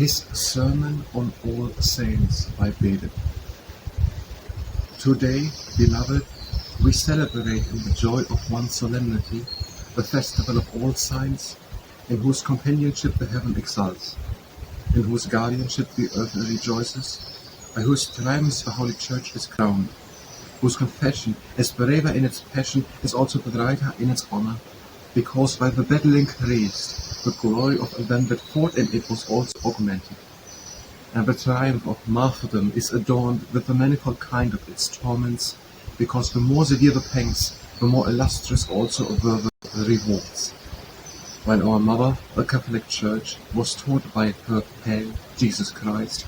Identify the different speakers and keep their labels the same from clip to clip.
Speaker 1: His Sermon on All Saints by Bede. Today, beloved, we celebrate in the joy of one solemnity the festival of all saints, in whose companionship the heaven exults, in whose guardianship the earth rejoices, by whose triumphs the Holy Church is crowned, whose confession, as braver in its passion, is also brighter in its honor, because by the battle increased, the glory of them that fought in it was also augmented. And the triumph of martyrdom is adorned with the manifold kind of its torments, because the more severe the pangs, the more illustrious also were the rewards. When our mother, the Catholic Church, was taught by her pale Jesus Christ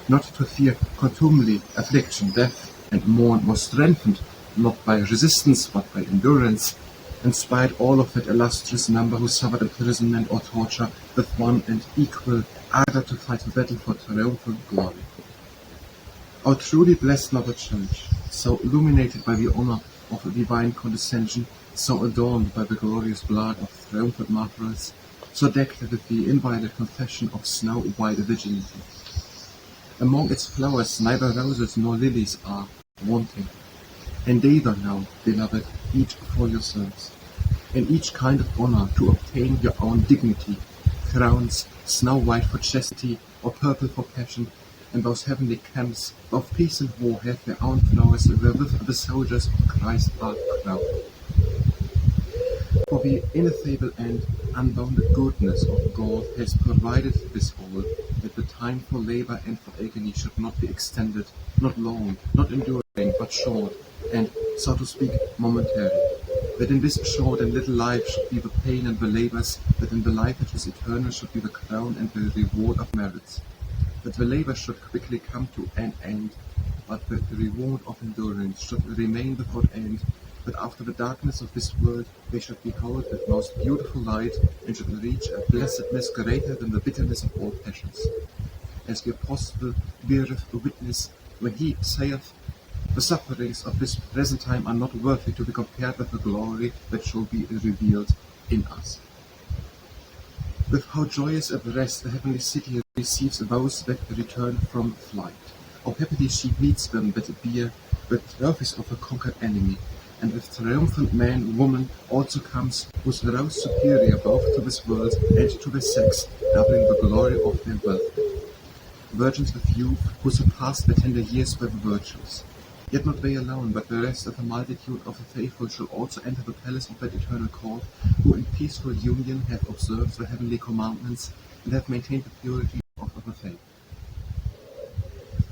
Speaker 1: not to fear contumely, affliction, death, and mourn, was strengthened not by resistance but by endurance, in spite all of that illustrious number who suffered imprisonment or torture with one and equal ardor to fight the battle for triumphal glory. Our truly blessed Mother Church, so illuminated by the honor of a divine condescension, so adorned by the glorious blood of triumphant martyrs, so decked with the inviolate confession of snow-white virginity. Among its flowers neither roses nor lilies are wanting. Endeavor now, beloved, each for yourselves, in each kind of honor to obtain your own dignity, crowns, snow-white for chastity, or purple for passion, and those heavenly camps of peace and war have their own flowers wherewith the soldiers of Christ are crowned. For the ineffable and unbounded goodness of God has provided this all, that the time for labor and for agony should not be extended, not long, not enduring, but short, and, so to speak, momentary. That in this short and little life should be the pain and the labors, that in the life which is eternal should be the crown and the reward of merits. That the labor should quickly come to an end, but that the reward of endurance should remain without end, that after the darkness of this world they should behold with most beautiful light, and should reach a blessedness greater than the bitterness of all passions. As the Apostle beareth witness when he saith, "The sufferings of this present time are not worthy to be compared with the glory that shall be revealed in us." With how joyous a breast the heavenly city receives those that return from flight. How happily she meets them that bear the trophies of a conquered enemy, and with triumphant man, woman also comes, whose rose superior both to this world and to the sex, doubling the glory of their birth. Virgins with youth, who surpass their tender years by the virtues. Yet not they alone, but the rest of the multitude of the faithful shall also enter the palace of that eternal court, who in peaceful union have observed the heavenly commandments, and have maintained the purity of the faith.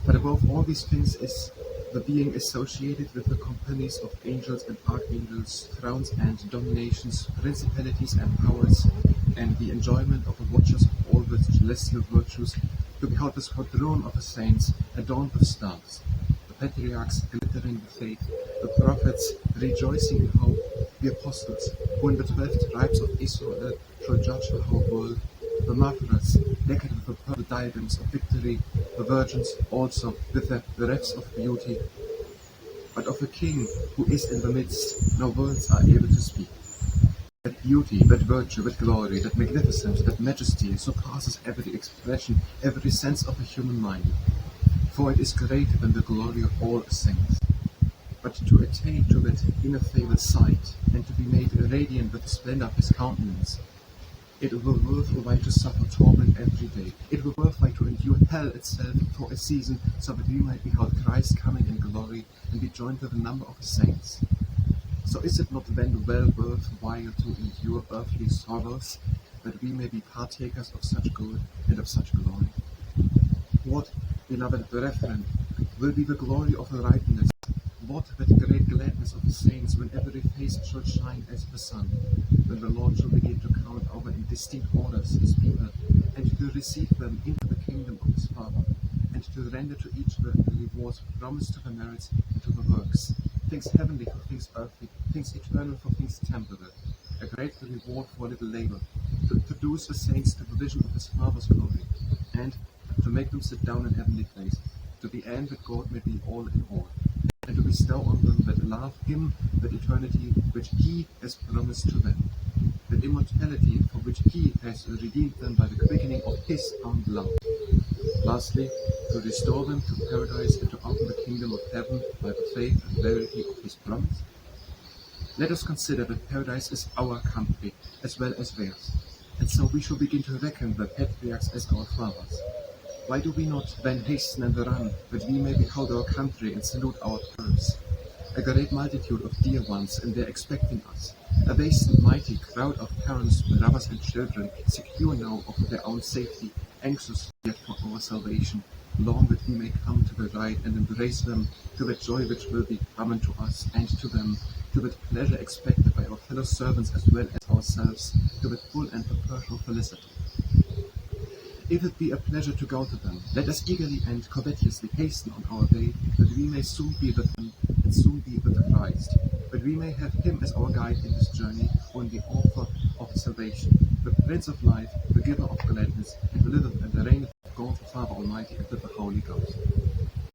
Speaker 1: But above all these things is the being associated with the companies of angels and archangels, thrones and dominations, principalities and powers, and the enjoyment of the watchers of all the celestial virtues, to behold the squadron of the saints adorned with stars, the patriarchs glittering with faith, the prophets rejoicing in hope, the apostles, who in the 12 tribes of Israel shall judge the whole world, the martyrs decked with the purple diadems of victory, the virgins also with their wreaths of beauty. But of the King who is in the midst, no words are able to speak. That beauty, that virtue, that glory, that magnificence, that majesty surpasses every expression, every sense of the human mind. For it is greater than the glory of all saints. But to attain to that ineffable sight, and to be made radiant with the splendor of his countenance, it were worth a while to suffer torment every day. It were worth while to endure hell itself for a season, so that we might behold Christ coming in glory, and be joined with the number of the saints. So is it not then well worth while to endure earthly sorrows, that we may be partakers of such good and of such glory? What, beloved brethren, will be the glory of the rightness? What that great gladness of the saints, when every face shall shine as the sun, when the Lord shall begin to count over in distinct orders his people, and to receive them into the kingdom of his Father, and to render to each the rewards promised to the merits and to the works, things heavenly for things earthly, things eternal for things temporal, a great reward for a little labor, to introduce the saints to the vision of his Father's glory, and to make them sit down in heavenly places, to the end that God may be all in all, and to bestow on them that love him, that eternity which he has promised to them, that immortality for which he has redeemed them by the quickening of his own blood, Lastly, to restore them to paradise and to open the kingdom of heaven by the faith and verity of his promise? Let us consider that paradise is our country as well as theirs, and so we shall begin to reckon the patriarchs as our fathers. Why do we not then hasten and run, that we may behold our country and salute our parents? A great multitude of dear ones, and they expecting us. A vast and mighty crowd of parents, brothers and children, secure now of their own safety, anxious yet for our salvation, long that we may come to the light and embrace them, to that joy which will be common to us and to them, to that pleasure expected by our fellow servants as well as ourselves, to that full and perpetual felicity. If it be a pleasure to go to them, let us eagerly and covetously hasten on our way, that we may soon be with them, and soon be with Christ, that we may have him as our guide in this journey, on the author of salvation, the Prince of life, the giver of gladness, and who liveth and reigneth with God the Father Almighty and with the Holy Ghost.